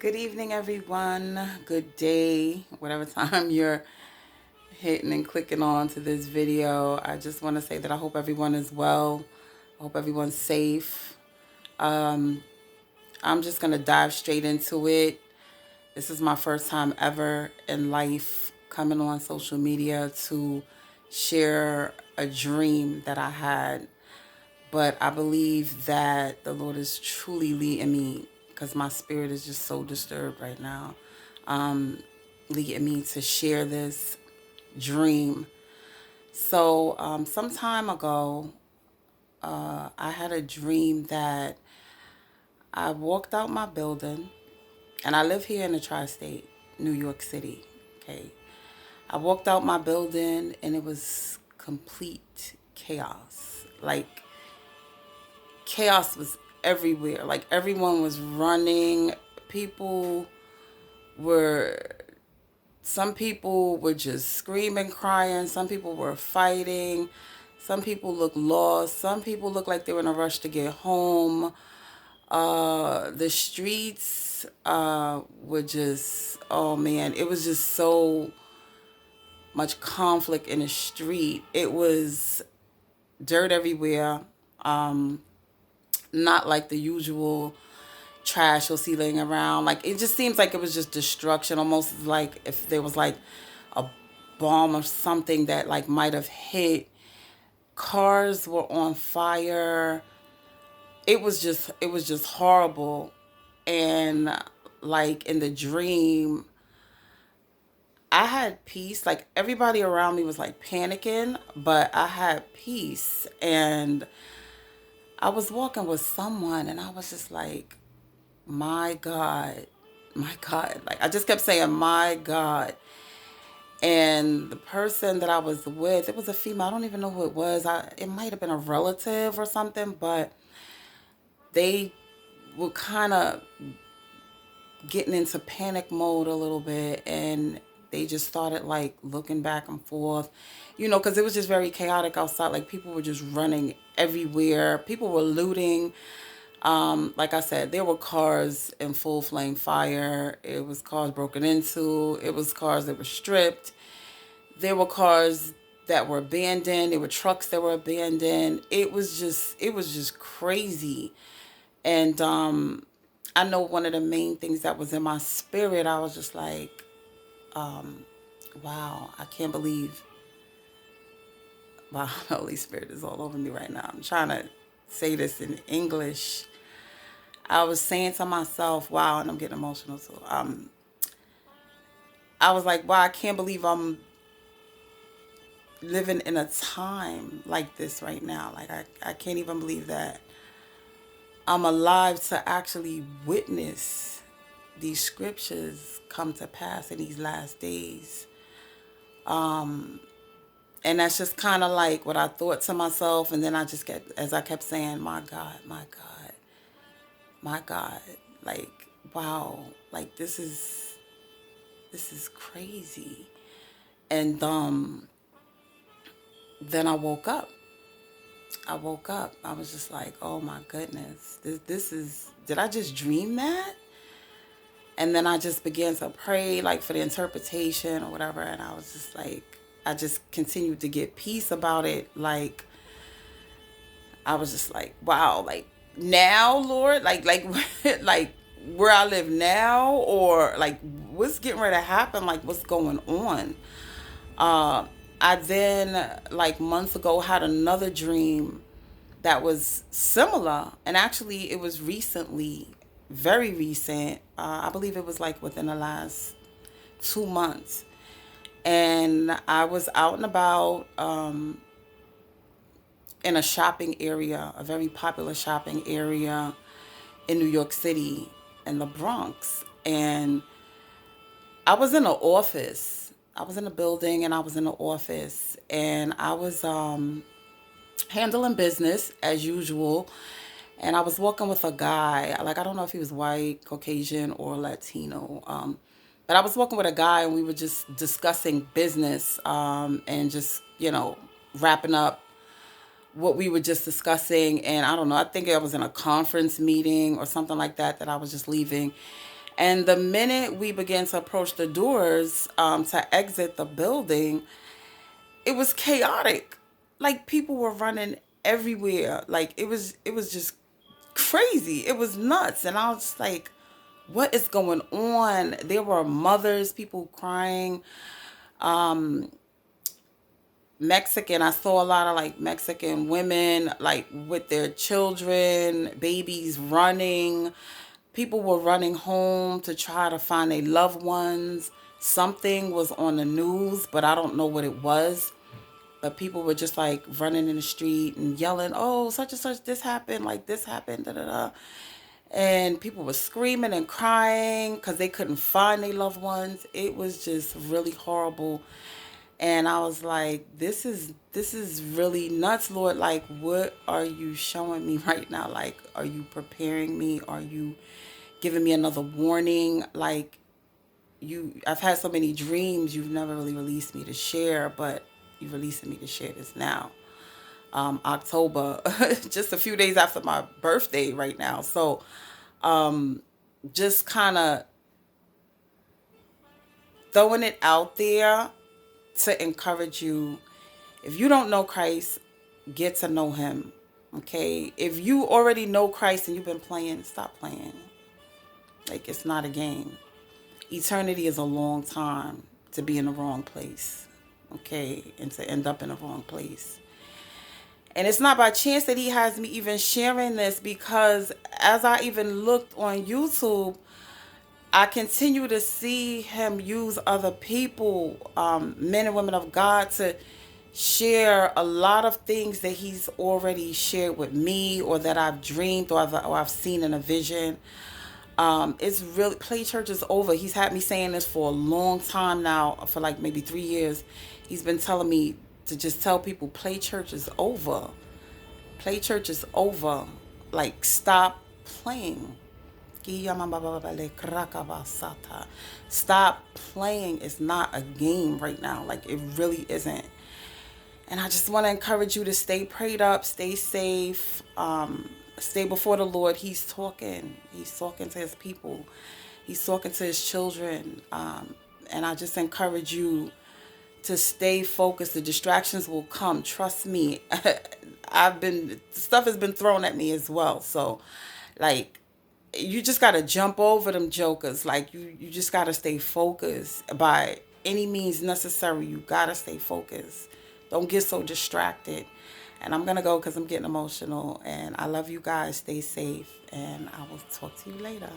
Good evening, everyone. Good day, whatever time you're hitting and clicking on to this video. I just want to say that I hope everyone is well. I hope everyone's safe. Um, I'm just going to dive straight into it. This is my first time ever in life coming on social media to share a dream that I had. But I believe that the Lord is truly leading me because my spirit is just so disturbed right now. Leading me to share this dream. So, some time ago, I had a dream that I walked out my building, and I live here in the tri state, New York City. Okay. I walked out my building, and it was complete chaos. Like, chaos was everywhere. Like, everyone was running. People were Some people were just screaming, crying. Some people were fighting. Some people looked lost. Some people looked like they were in a rush to get home. The streets were just, oh man, it was just so much conflict in the street. It was dirt everywhere. Not like the usual trash you'll see laying around. Like, it just seems like it was just destruction, almost like if there was like a bomb or something that like might have hit. Cars were on fire. It was just horrible. And like in the dream, I had peace. Like, everybody around me was like panicking, but I had peace. And I was walking with someone, and I was just like, my God, my God. Like, I just kept saying, my God. And the person that I was with, it was a female. I don't even know who it was. It might have been a relative or something, but they were kind of getting into panic mode a little bit, and they just started like looking back and forth, because it was just very chaotic outside. Like, people were just running everywhere. People were looting. Like I said, there were cars in full flame fire. It was cars broken into. It was cars that were stripped. There were cars that were abandoned. There were trucks that were abandoned. It was just crazy. And I know one of the main things that was in my spirit, I was just like, wow, I can't believe, wow, the Holy Spirit is all over me right now. I'm trying to say this in English. I was saying to myself, wow, and I'm getting emotional too. I was like, wow, I can't believe I'm living in a time like this right now. Like, I can't even believe that I'm alive to actually witness these scriptures come to pass in these last days. And that's just kind of like what I thought to myself. And then I just kept, as I kept saying, my God, my God, my God. Like, wow, like this is crazy. And then I woke up. I was just like, oh my goodness, this is, did I just dream that? And then I just began to pray, like, for the interpretation or whatever. And I was just like, I just continued to get peace about it. Like, I was just like, wow, like, now, Lord, like, like, where I live now, or like, what's getting ready to happen? Like, what's going on? Uh, I then, like, months ago, had another dream that was similar. And actually, it was recently, very recent. I believe it was like within the last 2 months. And I was out and about in a shopping area, a very popular shopping area in New York City, in the Bronx. And I was in an office. I was in a building, and I was in an office, and I was handling business as usual. And I was walking with a guy. Like, I don't know if he was white, Caucasian, or Latino. But I was walking with a guy, and we were just discussing business, and just, wrapping up what we were just discussing. And I don't know, I think I was in a conference meeting or something like that, that I was just leaving. And the minute we began to approach the doors to exit the building, it was chaotic. Like people were running everywhere. Like it was just crazy. It was nuts. And I was just like, what is going on? There were mothers, people crying. Mexican, I saw a lot of like Mexican women like with their children, babies running. People were running home to try to find their loved ones. Something was on the news, but I don't know what it was. But people were just like running in the street and yelling, "Oh, such and such, this happened, like this happened, da da da." And people were screaming and crying because they couldn't find their loved ones. It was just really horrible. And I was like, this is really nuts, Lord. Like, what are you showing me right now? Like, are you preparing me? Are you giving me another warning? Like, I've had so many dreams you've never really released me to share, but you're releasing me to share this now. October, just a few days after my birthday right now. So just kind of throwing it out there to encourage you. If you don't know Christ, get to know him. Okay? If you already know Christ and you've been playing, stop playing. Like it's not a game. Eternity is a long time to be in the wrong place. Okay? And to end up in the wrong place. And it's not by chance that he has me even sharing this, because as I even looked on YouTube, I continue to see him use other people, men and women of God, to share a lot of things that he's already shared with me, or that I've dreamed, or I've seen in a vision. It's really, play church is over. He's had me saying this for a long time now, for like maybe 3 years. He's been telling me to just tell people, play church is over. Play church is over. Like, stop playing. Stop playing. It's not a game right now. Like, it really isn't. And I just want to encourage you to stay prayed up, stay safe, stay before the Lord. He's talking. He's talking to his people. He's talking to his children. And I just encourage you to stay focused. The distractions will come. Trust me. Stuff has been thrown at me as well. So, like, you just got to jump over them jokers. Like, you just got to stay focused by any means necessary. You got to stay focused. Don't get so distracted. And I'm going to go because I'm getting emotional. And I love you guys. Stay safe. And I will talk to you later.